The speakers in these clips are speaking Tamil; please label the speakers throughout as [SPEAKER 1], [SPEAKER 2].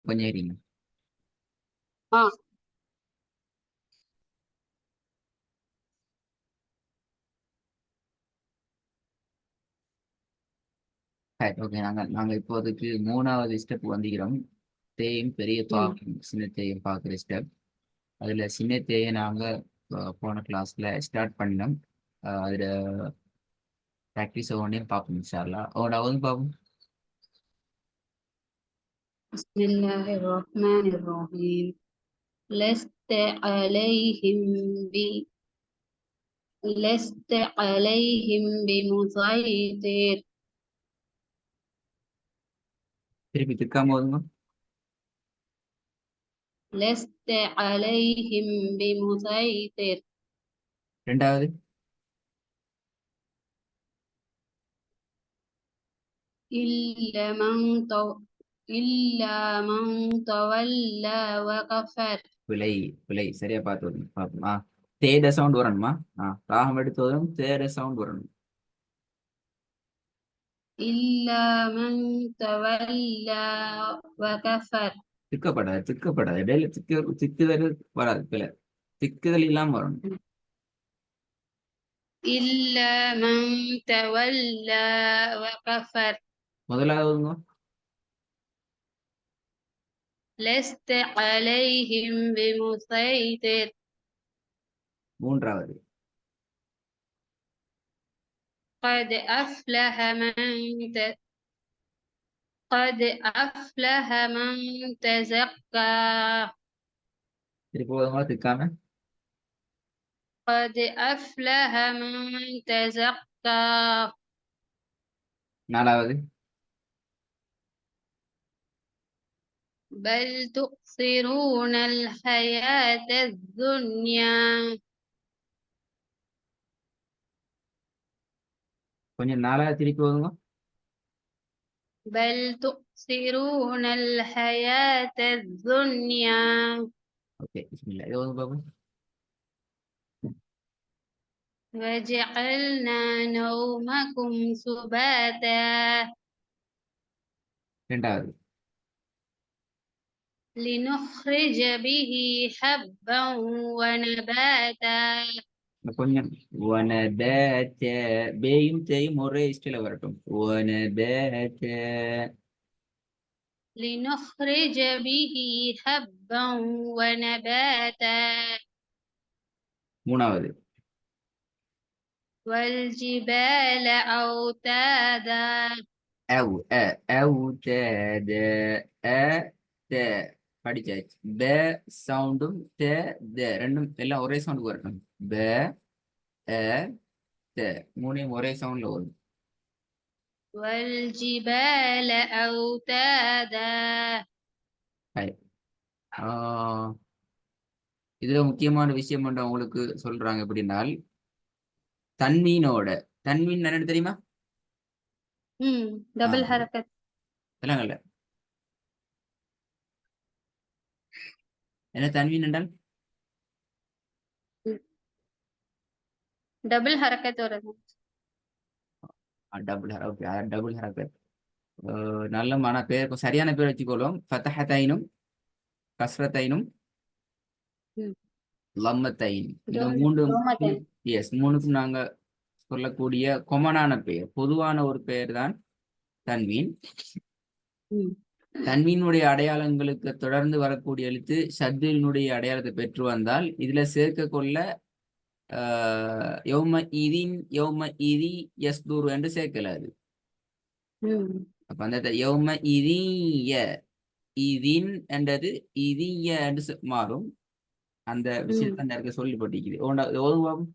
[SPEAKER 1] கொஞ்சம் இருங்க. ஓகே, நாங்க இப்போதைக்கு 3வது ஸ்டெப் வந்துக்கிறோம். தேயும் பெரிய தாக்கும் சின்ன தேயும் பார்க்குற ஸ்டெப். அதுல சின்ன தேயை நாங்க போன கிளாஸ்ல ஸ்டார்ட் பண்ணோம். அதுல ப்ராக்டிஸ் ஒவ்வொன்றையும் பார்ப்போம் இன்ஷா அல்லாஹ். வந்து பார்ப்போம்.
[SPEAKER 2] பிஸ்மில்லாஹிர்ரஹ்மானிர்ரஹீம். لست عليهم بمسيطر.
[SPEAKER 1] திருப்பி திக்காம ஓதுங்க.
[SPEAKER 2] لست عليهم بمسيطر.
[SPEAKER 1] ரெண்டாவது
[SPEAKER 2] إلا من تولى وكفر.
[SPEAKER 1] விலை சரியா பார்த்து ஓதுங்க. பார்ப்போம். தேட சவுண்ட் வரணுமா? ராகம் எடுத்து வரும், தேட சவுண்ட் வரணும்.
[SPEAKER 2] إلا من تولى وكفر.
[SPEAKER 1] திக்கப்படாது இடையில திக்குதல் வராது. திக்குதல் இல்லாம வரணும்.
[SPEAKER 2] إلا من تولى وكفر.
[SPEAKER 1] முதலாவதுங்க
[SPEAKER 2] لست عليهم بمسيطر.
[SPEAKER 1] மூன்றாவது
[SPEAKER 2] قد أفلح من تزكى.
[SPEAKER 1] திருப்பி ஓதுங்க திக்காம.
[SPEAKER 2] قد أفلح من تزكى.
[SPEAKER 1] நாலாவது
[SPEAKER 2] بل تؤثرون الحياة الدنيا.
[SPEAKER 1] கொஞ்சம் நாலாவது திருப்பி ஓதுங்க.
[SPEAKER 2] بل تؤثرون الحياة الدنيا.
[SPEAKER 1] ஓகே, பிஸ்மில்லா. இது ஓதுங்க பாப்போம்.
[SPEAKER 2] وجعلنا نومكم سباتا.
[SPEAKER 1] ரெண்டாவது
[SPEAKER 2] لنخرج به حبا ونباتا.
[SPEAKER 1] கொஞ்சம் வனபேத்த பேயும் தேயும் ஒரே இஷ்டில வரட்டும். வனபேத்த.
[SPEAKER 2] لنخرج به حبا ونباتا.
[SPEAKER 1] மூணாவது
[SPEAKER 2] والجبال أوتادا.
[SPEAKER 1] أوتاد படிச்சாச்சு. ப சவுண்டும் ரெண்டும் எல்லாம் ஒரே சவுண்டுக்கு வரட்டும். ப மூணையும் ஒரே சவுண்ட்ல வரும்.
[SPEAKER 2] والجبال أوتادا.
[SPEAKER 1] இதுல முக்கியமான விஷயம் ஒன்று உங்களுக்கு சொல்றாங்க. எப்படின்னால் தன்வீன் என்னன்னு தெரியுமா?
[SPEAKER 2] டபுள் ஹரக்கத்.
[SPEAKER 1] இல்ல என்ன தன்வீன் என்றால்
[SPEAKER 2] டபுள் ஹரக்கத் வருது.
[SPEAKER 1] டபுள் ஹரக்கத். நல்ல பேர் சரியான பேர் வச்சுக்கொள்ளும். ஃபதஹத்தைனும் கஸ்ரத்தைனும் லம்மத்தைன். இந்த மூணுக்கும் நாங்க சொல்லக்கூடிய கொமனான பெயர், பொதுவான ஒரு பெயர் தான் தன்வீன். தன்வீனுடைய அடையாளங்களுக்கு தொடர்ந்து வரக்கூடிய எழுத்து ஷத்தினுடைய அடையாளத்தை பெற்று வந்தால் இதுல சேர்க்க கொள்ள யௌம இதி யஸ்தூரு என்று சேர்க்கலாது. அப்ப அந்த யௌம இதின் என்றது இதிய என்று மாறும். அந்த விஷயத்த நேரத்தை சொல்லிப்பட்டிருக்குது. ஓதுவாகும்.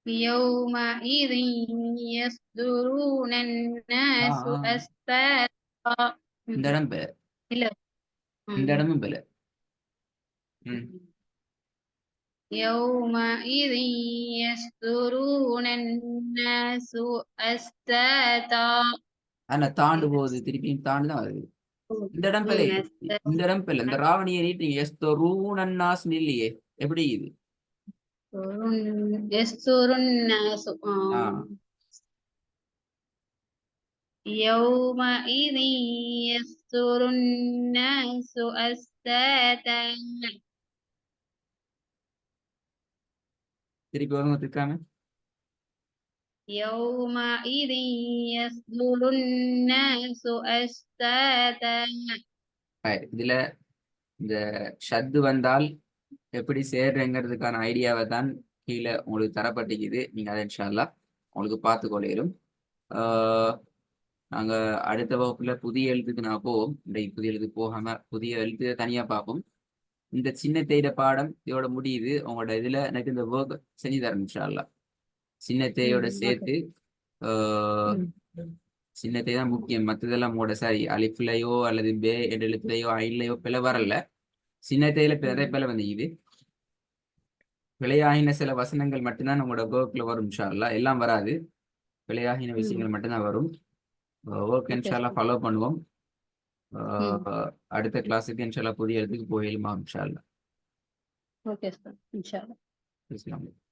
[SPEAKER 2] يومئذ يصدرون الناس أشتاتا.
[SPEAKER 1] இந்த இடம் பெல, இந்த இடமும் பெல.
[SPEAKER 2] يومئذ يصدرون الناس أشتاتا.
[SPEAKER 1] ஆனா தாண்டு போகுது, திருப்பியும் தாண்டு தான் வருது. இந்த இடம் பெல, இந்த இடம் பெல. இந்த ராவணியை நீட்டீங்க எஸ்தரூனன்னாஸ் இல்லையே, எப்படி இது?
[SPEAKER 2] يومئذ يصدر الناس أشتاتا
[SPEAKER 1] திருப்பி வருங்க திருக்காம.
[SPEAKER 2] يومئذ يصدر الناس أشتاتا.
[SPEAKER 1] இதுல இந்த ஷத்து வந்தால் எப்படி சேர்றங்கிறதுக்கான ஐடியாவை தான் கீழே உங்களுக்கு தரப்பட்டிருக்குது. நீங்க அதை இன்ஷா அல்லாஹ் உங்களுக்கு பார்த்து கொள்ளையிலும். நாங்க அடுத்த வகுப்புல புதிய எழுத்துக்கு நான் போவோம். இன்றைக்கு புதிய எழுத்துக்கு போகாம புதிய எழுத்து தனியா பார்ப்போம். இந்த சின்ன தேயிட பாடம் இதோட முடியுது. உங்களோட இதுல எனக்கு இந்த ஒர்க் செஞ்சு தரேன் இன்ஷா அல்லாஹ். சின்ன தேயோட சேர்த்து சின்ன தேய் தான் முக்கியம். மற்றதெல்லாம் உங்களோட சரி அலிஃப்லையோ அல்லது பே என்ற எழுத்துலையோ ஐலையோ பிழை வரல. சின்ன தேயில நிறைய பிழை வந்துக்குது. பிழையாகின சில வசனங்கள் மட்டும்தான் நம்மளோட ஒர்க்ல வரும் இன்ஷா அல்லாஹ். எல்லாம் வராது. பிழையாகின விஷயங்கள் மட்டும்தான் வரும். ஒர்க் இன்ஷா அல்லாஹ் ஃபாலோ பண்ணுவோம். அடுத்த கிளாஸுக்கு இன்ஷா அல்லாஹ் புதிய இடத்துக்கு போயிடுமா இன்ஷா அல்லாஹ்.
[SPEAKER 2] ஓகே சார், இன்ஷா அல்லாஹ்.
[SPEAKER 1] அஸ்ஸலாமு அலைக்கும்.